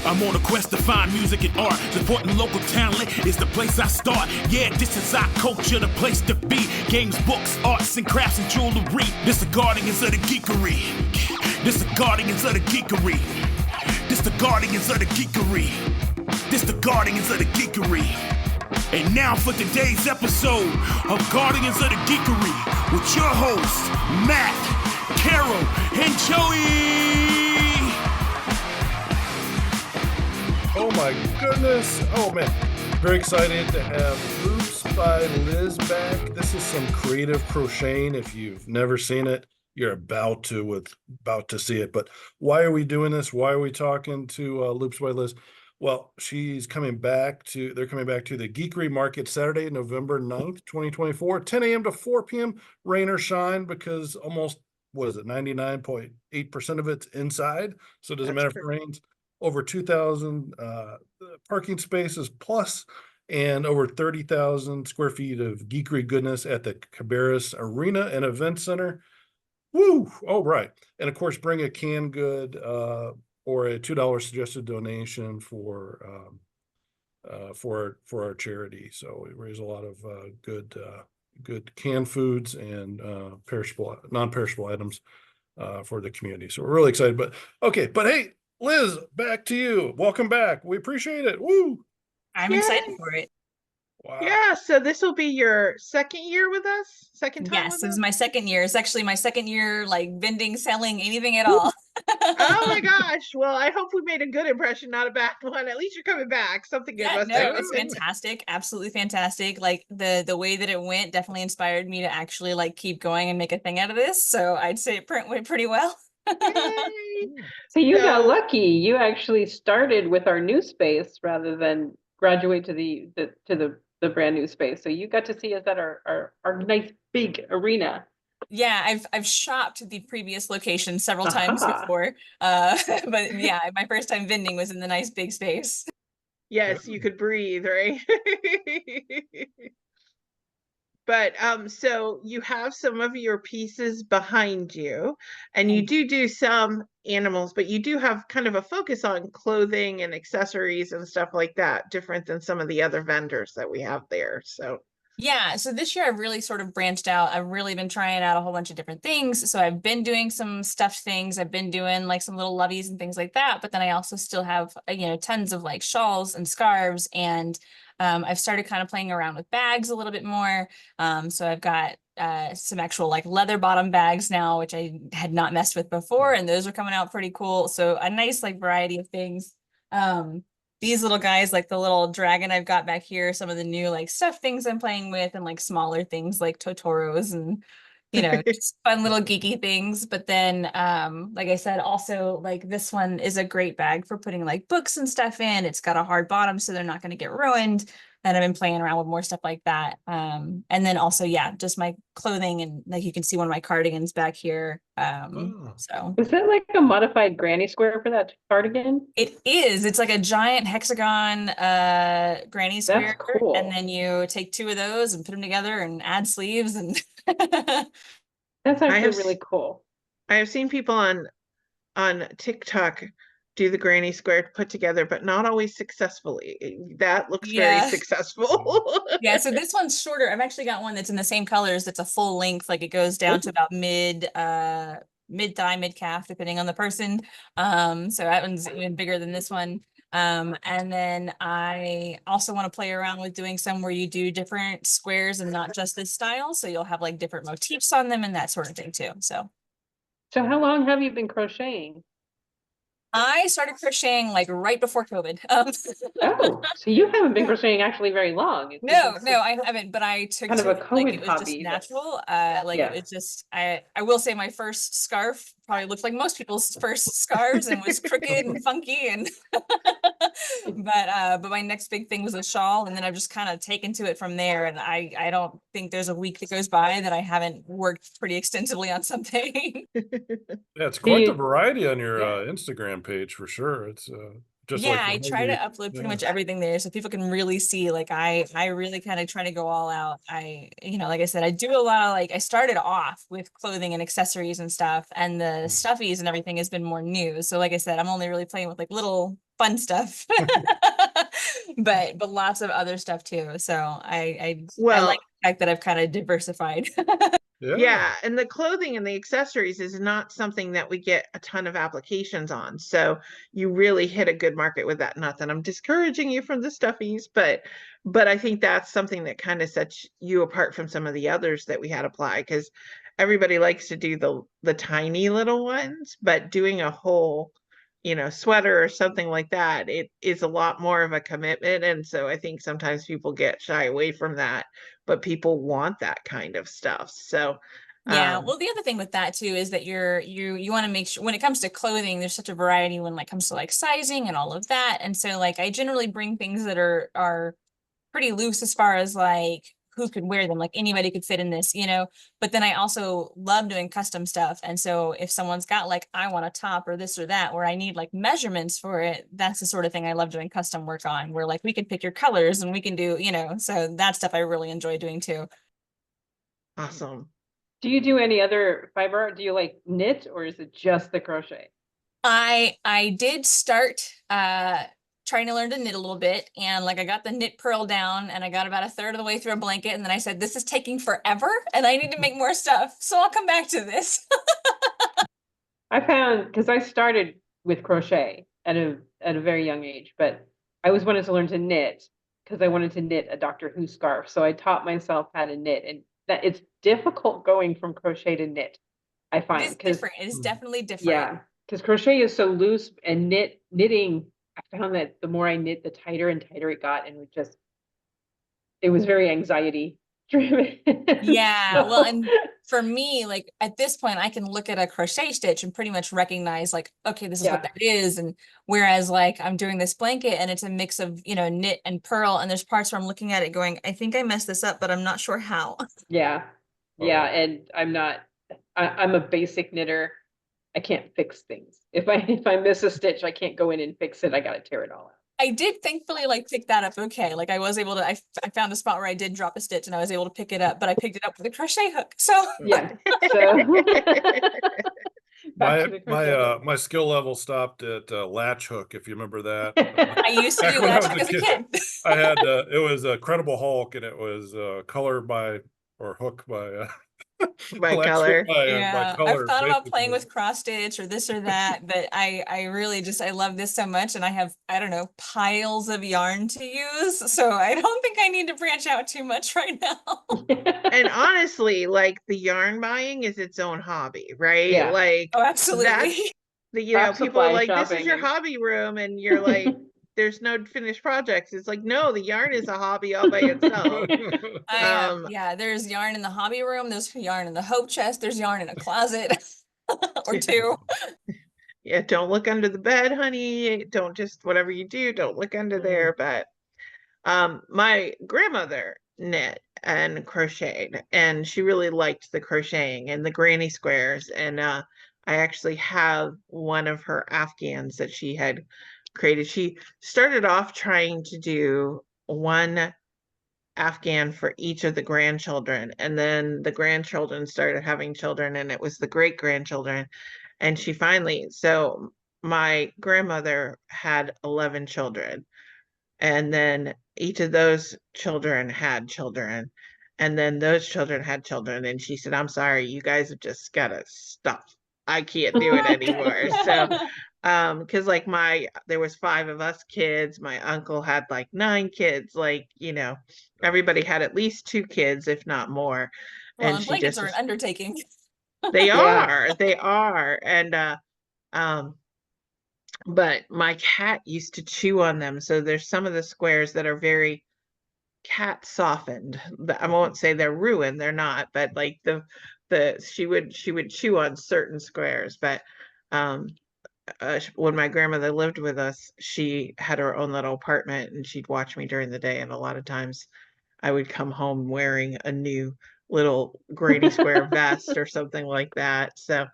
I'm on a quest to find music and art. Supporting local talent is the place I start. Yeah, this is our culture, the place to be. Games, books, arts and crafts and jewelry. This the guardians of the geekery. This the guardians of the geekery. This the guardians of the geekery. This the guardians of the geekery. And now for today's episode of Guardians of the Geekery with your hosts, Matt, Carol, and Joey. Oh my goodness. Oh man. Very excited to have Loops by Liz back. This is some creative crocheting. If you've never seen it, you're about to see it. But why are we doing this? Why are we talking to Loops by Liz? Well, they're coming back to the Geekery Market Saturday, November 9th, 2024, 10 a.m. to 4 p.m., rain or shine, because almost, 99.8% of it's inside. So it doesn't matter if it rains. Over 2,000 parking spaces plus, and over 30,000 square feet of geekery goodness at the Cabarrus Arena and Event Center. Woo! Oh, right. And of course, bring a canned good or a $2 suggested donation for our charity. So we raise a lot of good canned foods and non-perishable items for the community. So we're really excited. But hey, Liz, back to you. Welcome back. We appreciate it. Woo! I'm excited for it. Wow. Yeah, so this will be your second year with us? Second time Yes, with this us? is my second year. It's actually my second year, like vending, selling, anything at all. Oh my gosh. Well, I hope we made a good impression, not a bad one. At least you're coming back. Something good Yeah, must no, have it's happened. fantastic. Absolutely fantastic. Like the way that it went definitely inspired me to actually like keep going and make a thing out of this. So I'd say it went pretty well. Yay. So you got So- lucky. You actually started with our new space rather than graduate to the brand new space. So you got to see us at our nice big arena. Yeah, I've shopped the previous location several times before. But yeah, my first time vending was in the nice big space. Yes, you could breathe, right? But so you have some of your pieces behind you, and you do some animals, but you do have kind of a focus on clothing and accessories and stuff like that, different than some of the other vendors that we have there. So Yeah, so this year I've really sort of branched out. I've really been trying out a whole bunch of different things. So I've been doing some stuffed things. I've been doing like some little loveys and things like that. But then I also still have, tons of like shawls and scarves. And I've started kind of playing around with bags a little bit more. So I've got some actual like leather bottom bags now, which I had not messed with before. And those are coming out pretty cool. So a nice like variety of things. These little guys, like the little dragon I've got back here, some of the new like stuff things I'm playing with, and like smaller things like Totoros and just fun little geeky things. But then like I said, also like this one is a great bag for putting like books and stuff in. It's got a hard bottom so they're not going to get ruined. And I've been playing around with more stuff like that. And then also, yeah, just my clothing, and like you can see one of my cardigans back here. So Is that like a modified granny square for that cardigan? it is. It's like a giant hexagon granny square. cool. And then you take two of those and put them together and add sleeves and That's I actually have really cool. I have seen people on TikTok do the granny square put together, but not always successfily. That looks very Yeah. successful. Yeah, so this one's shorter. I've actually got one that's in the same colors. That's a full length, like it goes down to about mid thigh, mid calf, depending on the person. So that one's even bigger than this one. And then I also want to play around with doing some where you do different squares and not just this style. So you'll have like different motifs on them and that sort of thing too. So how long have you been crocheting? I started crocheting like right before COVID. Oh, so you haven't been crocheting actually very long. No, I haven't, but I took kind of to a it like COVID it was just hobby. natural. Yeah. It's just I will say my first scarf probably looked like most people's first scarves and was crooked and funky and but my next big thing was a shawl, and then I've just kind of taken to it from there, and I don't think there's a week that goes by that I haven't worked pretty extensively on something. Yeah, it's quite the variety on your Instagram page for sure. It's just yeah, like I try to upload pretty much everything there so people can really see, like I really kind of try to go all out. Like I said, I do a lot of I started off with clothing and accessories and stuff, and the stuffies and everything has been more new. So like I said, I'm only really playing with like little fun stuff, but lots of other stuff too. So I Well, like the fact that I've kind of diversified. yeah, and the clothing and the accessories is not something that we get a ton of applications on. So you really hit a good market with that. Not that I'm discouraging you from the stuffies, but I think that's something that kind of sets you apart from some of the others that we had apply, because everybody likes to do the tiny little ones, but doing a whole, sweater or something like that, it is a lot more of a commitment. And so I think sometimes people get shy away from that, but people want that kind of stuff. So Yeah, well, the other thing with that too is that you want to make sure when it comes to clothing, there's such a variety when it comes to like sizing and all of that. And so like I generally bring things that are pretty loose as far as like who could wear them, like anybody could fit in this, but then I also love doing custom stuff. And so if someone's got like, I want a top or this or that, where I need like measurements for it, that's the sort of thing I love doing custom work on, where like we can pick your colors and we can do, so that stuff I really enjoy doing too. awesome. Do you do any other fiber art? Do you like knit, or is it just the crochet? I did start trying to learn to knit a little bit, and like I got the knit purl down and I got about a third of the way through a blanket, and then I said, this is taking forever and I need to make more stuff. So I'll come back to this. I found, because I started with crochet at a very young age, but I always wanted to learn to knit because I wanted to knit a Doctor Who scarf. So I taught myself how to knit, and that it's difficult going from crochet to knit, I It find, is because different. It is definitely different. yeah, because crochet is so loose, and knitting, I found that the more I knit, the tighter and tighter it got, and it was very anxiety driven. Yeah, well, and for me, like at this point, I can look at a crochet stitch and pretty much recognize like, okay, this is what that is. And whereas like I'm doing this blanket and it's a mix of, knit and purl, and there's parts where I'm looking at it going, I think I messed this up, but I'm not sure how. Yeah. Yeah. And I'm a basic knitter. I can't fix things. If I miss a stitch, I can't go in and fix it. I gotta tear it all out. I did thankfully like pick that up okay. Like I was able to, I found a spot where I did drop a stitch and I was able to pick it up, but I picked it up with a crochet hook. So yeah. So my skill level stopped at latch hook, if you remember that. I used to do latch hook as a kid. I had it was a Credible Hulk, and it was color by or hook by by color. Yeah, by color, I've thought about playing basically. with cross stitch or this or that, but I really just I love this so much, and I have, I don't know, piles of yarn to use, so I don't think I need to branch out too much right now. And honestly, like the yarn buying is its own hobby, right? Yeah. Like Oh, absolutely. that's Craft people are supply like, this is shopping your and- hobby room, and you're like, there's no finished projects. It's like, no, the yarn is a hobby all by itself. Yeah, there's yarn in the hobby room, there's yarn in the hope chest, there's yarn in a closet or two. Yeah, don't look under the bed, honey. Don't just whatever you do, don't look under there. But my grandmother knit and crocheted, and she really liked the crocheting and the granny squares. And I actually have one of her Afghans that she had created. She started off trying to do one Afghan for each of the grandchildren, and then the grandchildren started having children, and it was the great grandchildren. And she finally, so my grandmother had 11 children, and then each of those children had children, and then those children had children, and she said, I'm sorry, you guys have just gotta stop. I can't do it anymore. So because like there was 5 of us kids, my uncle had like 9 kids, like everybody had at least 2 kids, if not more. Well, And and she blankets just are an undertaking. they Yeah. are. And but my cat used to chew on them, so there's some of the squares that are very cat softened. I won't say they're ruined, they're not, but like she would chew on certain squares. But when my grandmother lived with us, she had her own little apartment, and she'd watch me during the day, and a lot of times I would come home wearing a new little granny square vest or something like that. So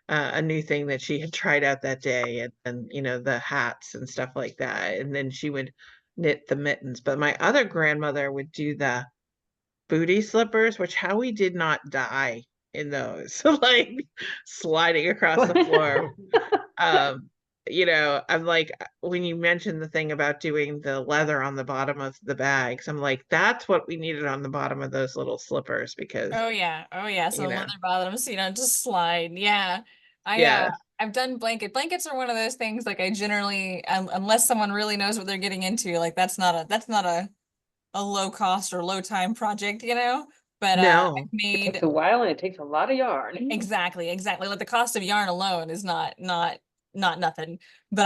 a new thing that she had tried out that day, and the hats and stuff like that. And then she would knit the mittens. But my other grandmother would do the booty slippers, which how we did not die in those, like sliding across the floor. you know, I'm like, when you mentioned the thing about doing the leather on the bottom of the bags, I'm like, that's what we needed on the bottom of those little slippers because, Oh yeah. Oh yeah. you So know, leather bottoms, just slide. Yeah. I yeah, I've done blankets are one of those things like I generally unless someone really knows what they're getting into, like that's not a low cost or low time project, But I've no, It takes made a while and it takes a lot of yarn. exactly. Like the cost of yarn alone is not nothing. But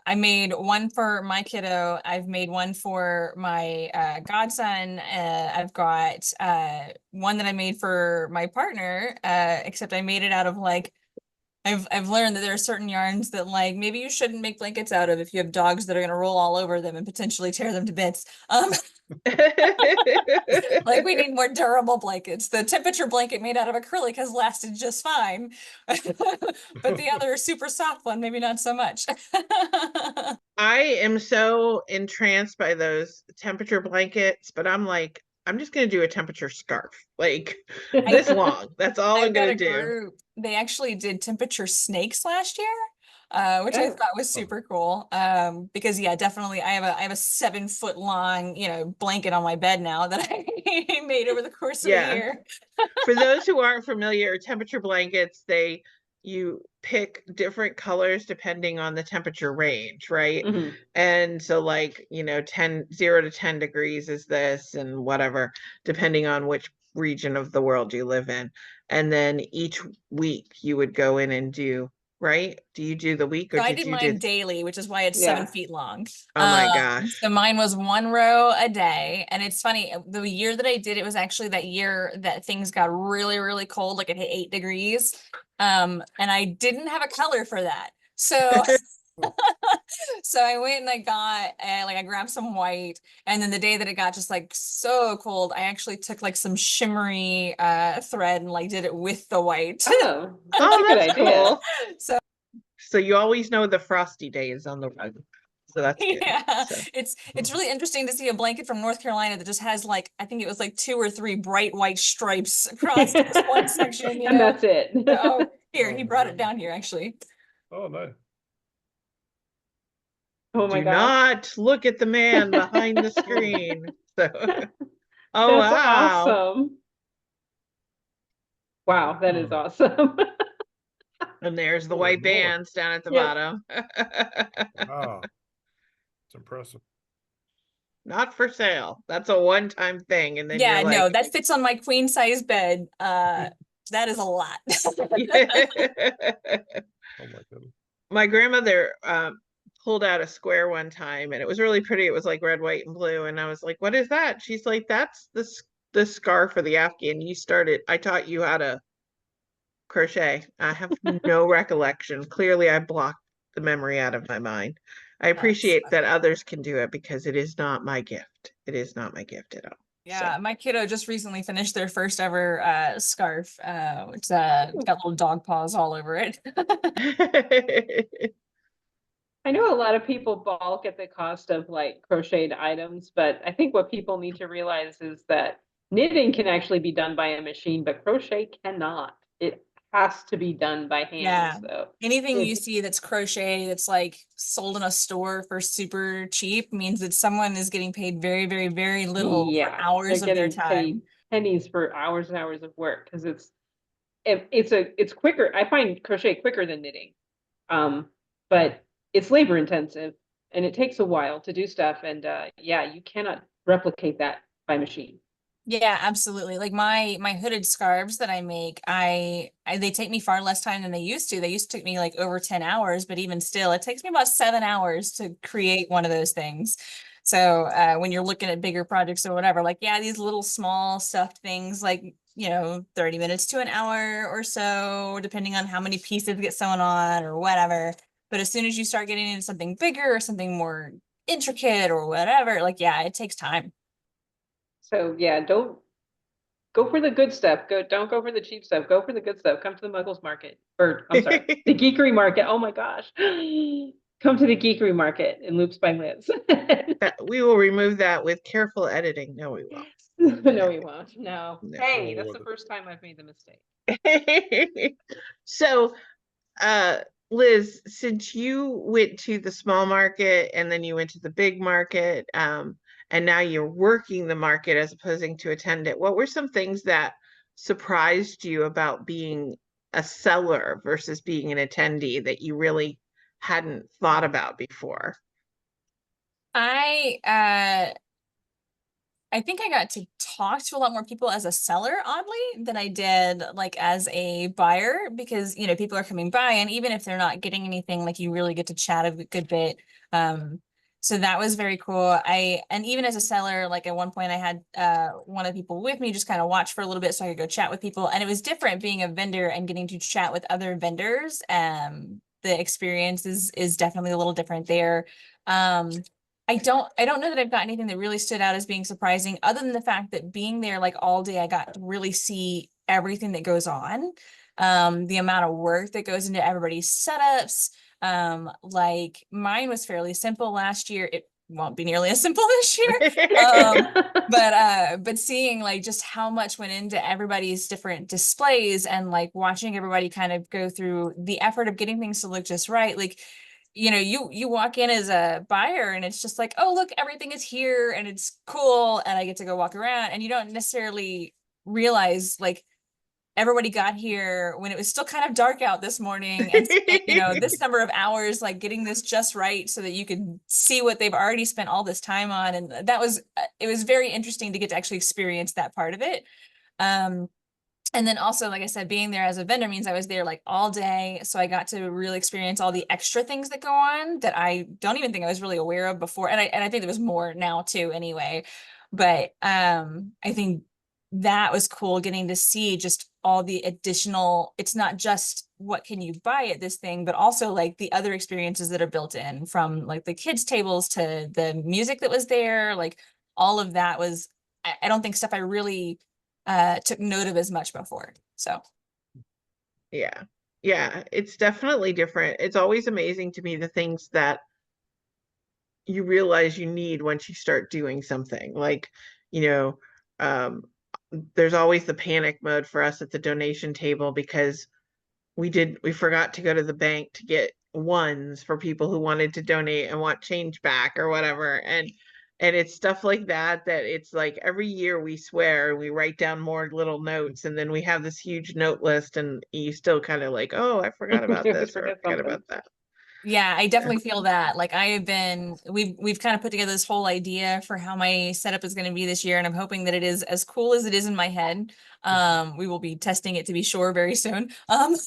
I made one for my kiddo. I've made one for my godson. I've got one that I made for my partner, except I made it out of like I've learned that there are certain yarns that like maybe you shouldn't make blankets out of if you have dogs that are gonna roll all over them and potentially tear them to bits. Like we need more durable blankets. The temperature blanket made out of acrylic has lasted just fine. But the other super soft one, maybe not so much. I am so entranced by those temperature blankets, but I'm like, I'm just gonna do a temperature scarf, like this long. That's all I'm I've got gonna a do. group. They actually did temperature snakes last year, which I Oh, thought was super cool. Because yeah, definitely I have a 7 foot long, blanket on my bed now that I made over the course of a Yeah. year. For those who aren't familiar, temperature blankets, you pick different colors depending on the temperature range, right? mhm. And so like, 0 to 10 degrees is this and whatever, depending on which region of the world you live in. And then each week you would go in and do, right? Do you do the week or So I did did you do? mine daily, which is why it's Yeah. 7 feet long. Oh my gosh. So mine was 1 row a day. And it's funny, the year that I did it was actually that year that things got really, really cold, like it hit 8 degrees. And I didn't have a color for that. So so I went and I got I grabbed some white, and then the day that it got just like so cold, I actually took like some shimmery thread and like did it with the white. Oh, that's a Oh, good that's idea. cool. So So you always know the frosty day is on the rug. So that's good. yeah, So it's really interesting to see a blanket from North Carolina that just has like I think it was like 2 or 3 bright white stripes across this one section, And that's it. Oh, here, Oh he my brought it goodness. down here actually. Oh, nice. Oh my do gosh. not look at the man behind the screen. So, oh That's wow. awesome. Wow, that is Hmm. awesome. And there's the Holy white moly. bands down at the Yep. bottom. Wow. It's impressive. Not for sale. That's a one-time thing. And then you're Yeah, no, like, that fits on my queen size bed. That is a lot. Oh my goodness. my grandmother pulled out a square one time and it was really pretty. It was like red, white, and blue. And I was like, what is that? She's like, that's the scarf for the Afghan. I taught you how to crochet. I have no recollection. Clearly, I blocked the memory out of my mind. I That's appreciate that funny. others can do it because it is not my gift. It is not my gift at all. So, Yeah, my kiddo just recently finished their first ever scarf. It's got little dog paws all over it. I know a lot of people balk at the cost of like crocheted items, but I think what people need to realize is that knitting can actually be done by a machine, but crochet cannot. It has to be done by hand. Yeah. So Anything you it's see that's crochet that's like sold in a store for super cheap means that someone is getting paid very, very, very little for yeah, they're hours of their getting paid time. pennies for hours and hours of work because it's quicker. I find crochet quicker than knitting. But it's labor intensive and it takes a while to do stuff. And yeah, you cannot replicate that by machine. Yeah, absolutely. Like my hooded scarves that I make, they take me far less time than they used to. They used to take me like over 10 hours, but even still, it takes me about 7 hours to create one of those things. So when you're looking at bigger projects or whatever, like yeah, these little small stuffed things, like 30 minutes to an hour or so, depending on how many pieces get sewn on or whatever. But as soon as you start getting into something bigger or something more intricate or whatever, like yeah, it takes time. So yeah, don't go for the good stuff. Don't go for the cheap stuff. Go for the good stuff. Come to the Muggles market. Or I'm sorry, the Geekery market. Oh my gosh. Come to the Geekery market in Loops by Liz. we will remove that with careful editing. No, we won't. No, we won't. No. No. Hey, Oh, that's what the a- first time I've made the mistake. So, Liz, since you went to the small market and then you went to the big market, and now you're working the market as opposing to attend it, what were some things that surprised you about being a seller versus being an attendee that you really hadn't thought about before? I think I got to talk to a lot more people as a seller, oddly, than I did like as a buyer, because you know people are coming by, and even if they're not getting anything, like you really get to chat a good bit. So that was very cool. And even as a seller, like at one point I had one of the people with me just kind of watch for a little bit so I could go chat with people, and it was different being a vendor and getting to chat with other vendors. The experience is definitely a little different there. I don't know that I've got anything that really stood out as being surprising, other than the fact that being there like all day, I got to really see everything that goes on. The amount of work that goes into everybody's setups. Like mine was fairly simple last year. It won't be nearly as simple this year. But seeing like just how much went into everybody's different displays, and like watching everybody kind of go through the effort of getting things to look just right. Like, you know, you walk in as a buyer and it's just like, oh, look, everything is here and it's cool. And I get to go walk around, and you don't necessarily realize like everybody got here when it was still kind of dark out this morning, and spent, you know, this number of hours like getting this just right so that you could see what they've already spent all this time on. And that was, it was very interesting to get to actually experience that part of it. And then also, like I said, being there as a vendor means I was there like all day. So I got to really experience all the extra things that go on that I don't even think I was really aware of before. And I think there was more now too anyway. But I think that was cool, getting to see just all the additional, it's not just what can you buy at this thing, but also like the other experiences that are built in, from like the kids' tables to the music that was there. Like all of that was, I don't think stuff I really took note of as much before. So Yeah. Yeah, it's definitely different. It's always amazing to me the things that you realize you need once you start doing something. Like, you know, um, there's always the panic mode for us at the donation table because we forgot to go to the bank to get ones for people who wanted to donate and want change back or whatever. And it's stuff like that that it's like every year we swear and we write down more little notes, and then we have this huge note list, and you still kind of like, oh, I forgot about this or I forgot about that. yeah, I definitely feel that. Like we've kind of put together this whole idea for how my setup is going to be this year, and I'm hoping that it is as cool as it is in my head. We will be testing it to be sure very soon. But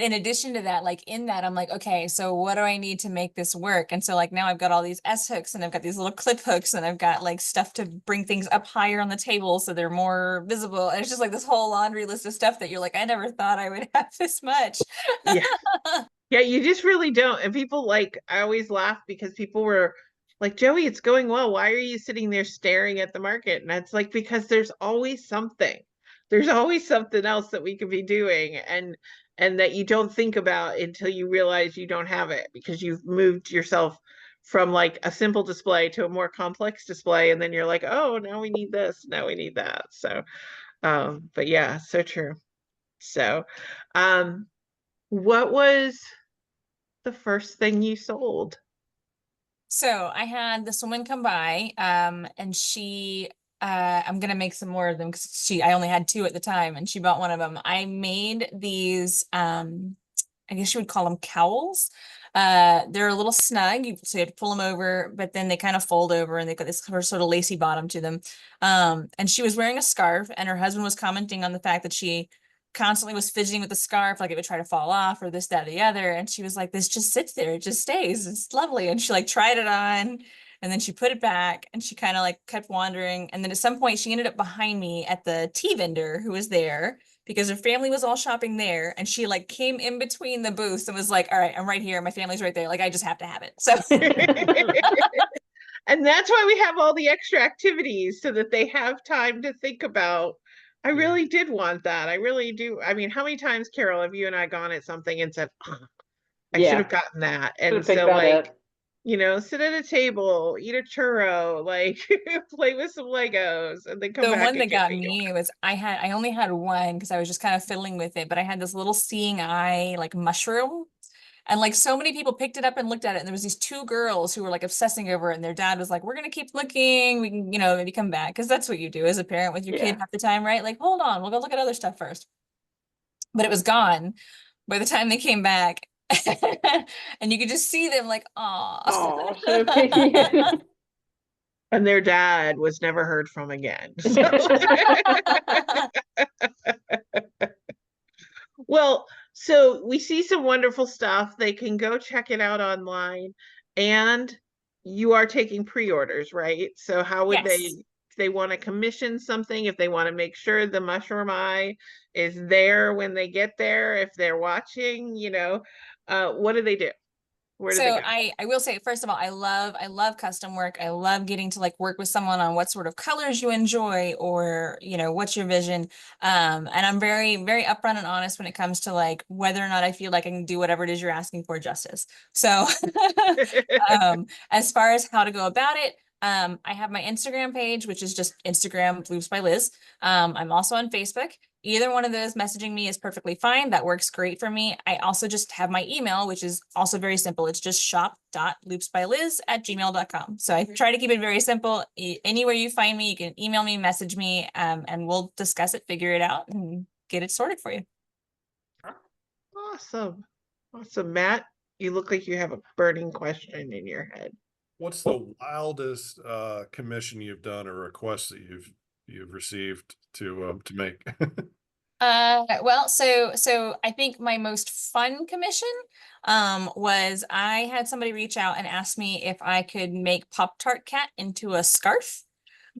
in addition to that, like in that, I'm like, okay, so what do I need to make this work? And so like now I've got all these S hooks, and I've got these little clip hooks, and I've got like stuff to bring things up higher on the table so they're more visible. And it's just like this whole laundry list of stuff that you're like, I never thought I would have this much. Yeah. Yeah, you just really don't. And people like, I always laugh because people were like, Joey, it's going well. Why are you sitting there staring at the market? And it's like, because there's always something. There's always something else that we could be doing, and that you don't think about until you realize you don't have it because you've moved yourself from like a simple display to a more complex display. And then you're like, oh, now we need this, now we need that. So, but yeah, so true. So, um, what was the first thing you sold? So I had this woman come by, and she, I'm gonna make some more of them because I only had two at the time, and she bought one of them. I made these, I guess you would call them cowls. They're a little snug, so you have to pull them over, but then they kind of fold over, and they've got this sort of lacy bottom to them. And she was wearing a scarf, and her husband was commenting on the fact that she constantly was fidgeting with the scarf, like it would try to fall off or this, that, or the other. And she was like, this just sits there, it just stays, it's lovely. And she like tried it on, and then she put it back, and she kind of like kept wandering. And then at some point she ended up behind me at the tea vendor who was there because her family was all shopping there. And she like came in between the booths and was like, all right, I'm right here, my family's right there, like I just have to have it. So And that's why we have all the extra activities so that they have time to think about. I really did want that. I really do. I mean, how many times, Carol, have you and I gone at something and said, oh, I should have gotten that? Should And have picked so that like, up. You know, sit at a table, eat a churro, like play with some Legos, and then come The back one and that get got me. me was I only had one because I was just kind of fiddling with it, but I had this little seeing eye like mushroom. And like so many people picked it up and looked at it, and there was these two girls who were like obsessing over it, and their dad was like, "We're gonna keep looking. We can, maybe come back," because that's what you do as a parent with your kid Yeah. half the time, right? Like, hold on, we'll go look at other stuff first. But it was gone by the time they came back, and you could just see them like, Oh, so pity. And their dad was never heard from again. So. Well, so we see some wonderful stuff. They can go check it out online, and you are taking pre-orders, right? So how would Yes. if they want to commission something, if they want to make sure the mushroom eye is there when they get there, if they're watching, what do they do? Where do they So go? I will say, first of all, I love custom work. I love getting to like work with someone on what sort of colors you enjoy, or what's your vision. And I'm very, very upfront and honest when it comes to like whether or not I feel like I can do whatever it is you're asking for justice. So as far as how to go about it, I have my Instagram page, which is just Instagram Loops by Liz. I'm also on Facebook. Either one of those, messaging me is perfectly fine. That works great for me. I also just have my email, which is also very simple. It's just shop.loopsbyliz@gmail.com. So I try to keep it very simple. Anywhere you find me, you can email me, message me, and we'll discuss it, figure it out, and get it sorted for you. Awesome. Awesome. Matt, you look like you have a burning question in your head. What's the wildest commission you've done or request that you've received to make? Well, so I think my most fun commission was I had somebody reach out and ask me if I could make Pop-Tart Cat into a scarf.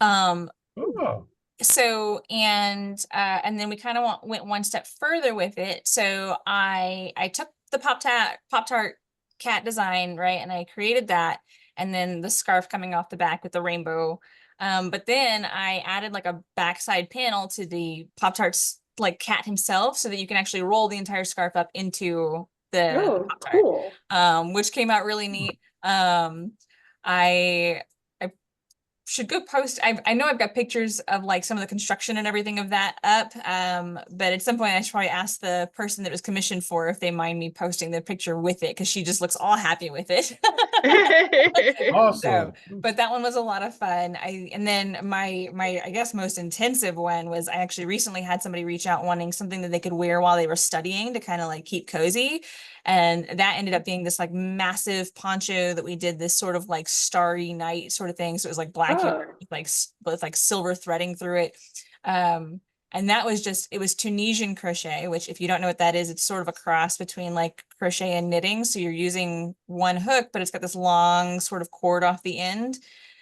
Um, Oh, so and then we kind of went one step further with it. So I took the Pop-Tart Cat design, right, and I created that, and then the scarf coming off the back with the rainbow. But then I added like a backside panel to the Pop-Tart's like cat himself, so that you can actually roll the entire scarf up into the Oh, Pop-Tart, cool. which came out really neat. I should go post. I know I've got pictures of like some of the construction and everything of that up. But at some point I should probably ask the person that was commissioned for if they mind me posting the picture with it, because she just looks all happy with it. awesome. But that one was a lot of fun. And then my I guess most intensive one was I actually recently had somebody reach out wanting something that they could wear while they were studying to kind of like keep cozy. And that ended up being this like massive poncho that we did this sort of like starry night sort of thing. So it was like black yarn with like silver threading through it. And that was it was Tunisian crochet, which if you don't know what that is, it's sort of a cross between like crochet and knitting. So you're using one hook, but it's got this long sort of cord off the end.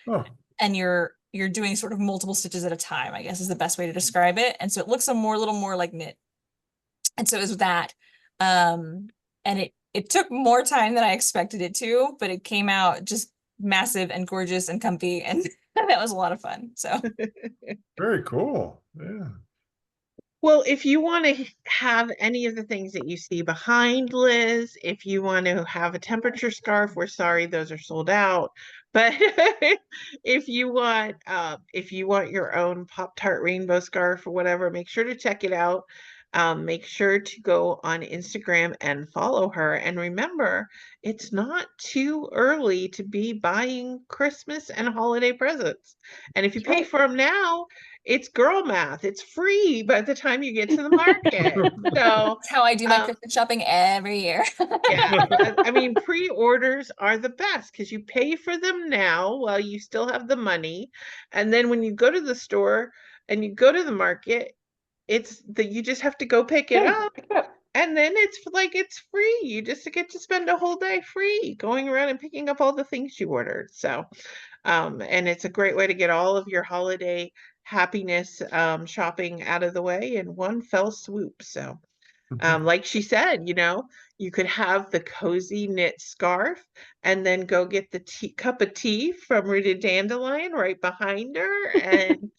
Oh, And you're doing sort of multiple stitches at a time, I guess is the best way to describe it. And so it looks little more like knit. And so it was that. And it took more time than I expected it to, but it came out just massive and gorgeous and comfy, and that was a lot of fun. So very cool. Yeah. Well, if you want to have any of the things that you see behind Liz, if you want to have a temperature scarf, we're sorry, those are sold out. But if you want your own Pop-Tart rainbow scarf or whatever, make sure to check it out. Make sure to go on Instagram and follow her. And remember, it's not too early to be buying Christmas and holiday presents. And if you pay for them now, it's girl math. It's free by the time you get to the market. So that's how I do my Christmas shopping every year. yeah, I mean, pre-orders are the best because you pay for them now while you still have the money. And then when you go to the store and you go to the market, it's that you just have to go pick it up. And then it's free. You just get to spend a whole day free going around and picking up all the things you ordered. So, and it's a great way to get all of your holiday happiness shopping out of the way in one fell swoop. So, like she said, you could have the cozy knit scarf and then go get the cup of tea from Rooted Dandelion right behind her, and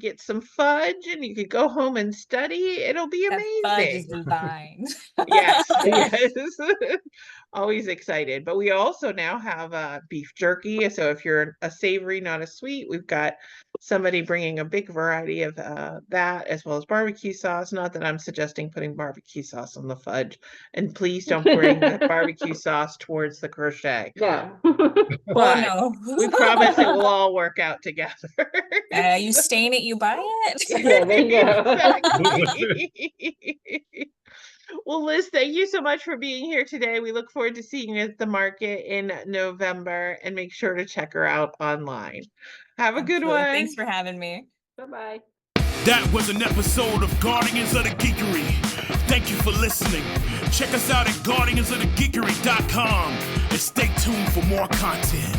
get some fudge, and you could go home and study. It'll be That fudge is amazing. divine. Yes, yes. Always excited. But we also now have beef jerky. So if you're a savory, not a sweet, we've got somebody bringing a big variety of that, as well as barbecue sauce. Not that I'm suggesting putting barbecue sauce on the fudge. And please don't bring the barbecue sauce towards the crochet. No. Oh But no. we promise it will all work out together. You stain it, you buy it. Yeah, there you go. Exactly. Well, Liz, thank you so much for being here today. We look forward to seeing you at the market in November, and make sure to check her out online. Have a good Absolutely. one. Thanks for having me. Bye-bye. That was an episode of Guardians of the Geekery. Thank you for listening. Check us out at guardiansofthegeekery.com and stay tuned for more content.